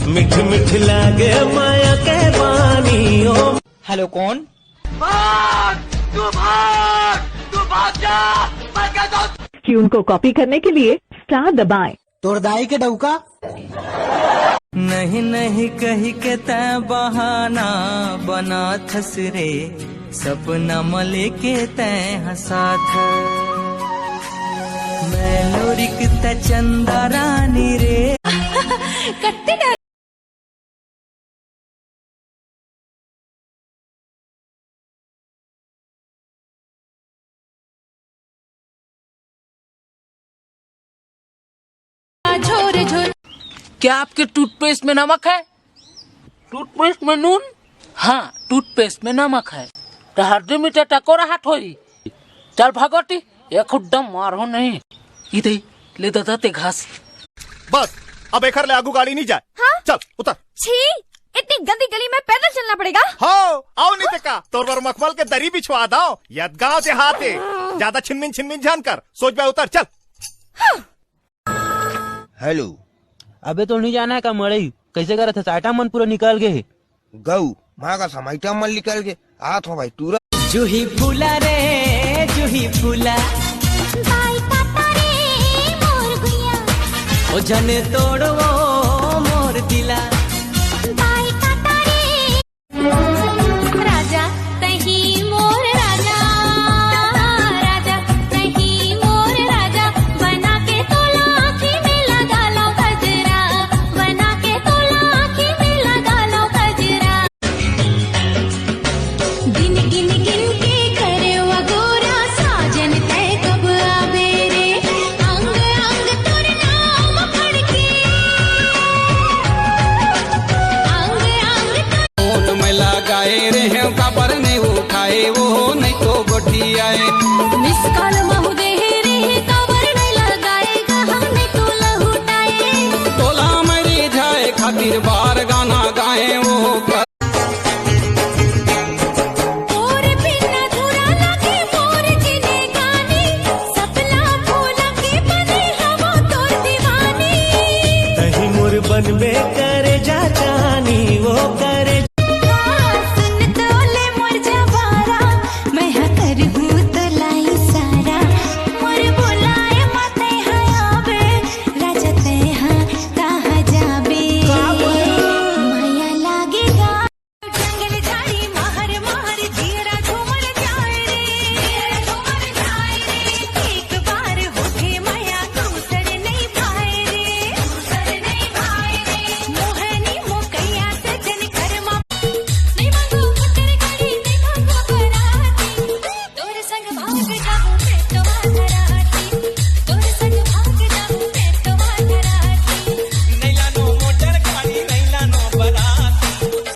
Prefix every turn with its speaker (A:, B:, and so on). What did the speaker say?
A: मिठ मिठ लागे माया के पानी ओ।
B: हेलो कौन?
C: तू भाग जा।
D: ट्यून को कॉपी करने के लिए स्टार दबाएं।
B: तोड़ दाई के डौका।
A: नहीं नहीं कही के तै बहाना बना थस रे, सपना मले के तै हंसा था। मैं लोरिक तै चंदा रानी रे।
E: कट्टे झोर झोर।
F: क्या आपके टूथपेस्ट में नमक है? टूथपेस्ट में नून? हाँ, टूथपेस्ट में नमक है। तो हरदी मीठे टकोरा हाथ होई। चल भागोटी, एक खुड्डम मारो नहीं। इधर ले दाते घास।
G: बस अब एक ले आगू गाड़ी नहीं जाए। हाँ? चल उतर।
E: छी, इतनी गंदी गली में पैदल चलना पड़ेगा।
G: हाँ, आओ नहीं का तोर पर मखमल के दरी बिछवा दो। यद गाँव से हाथे ज्यादा छिनमिन जान कर सोच बे उतर चल।
E: हाँ।
H: हेलो,
B: अबे तो नहीं जाना है का मड़ई? कैसे करे थे? साइटा मन पूरा निकल गए।
H: गऊ माँ का समाइटा मन निकल गए। आ थो भाई तूरा।
A: जूही फूला रे जूही फूला, ओ जने तोड़ो मोर दिला।
E: राजा तही मोर राजा, राजा तही मोर राजा, बना के तोला आँखी में लगा लो गजरा, बना के तोला आँखी में लगा लो गजरा। गिन गिन गिन के करे वगोरा, साजन तय कब आवे रे, अंग अंग तोर नाम पढ़ के, अंग अंग
C: फोन में लगाए रहे खबर नहीं उठाए, वो नहीं तो गोटी आए।
E: मिस कॉल महुदे रे, कवर नहीं लगाएगा हमने तो लहुटाए।
C: तोला मेरी जाए खातिर बार गाना गाए वो।
E: और बिना धुरा लगे मोर जिने गानी, सपना फूला के बने हवा तोर दीवानी।
A: कहीं मोर बन में करे जा जानी, वो करे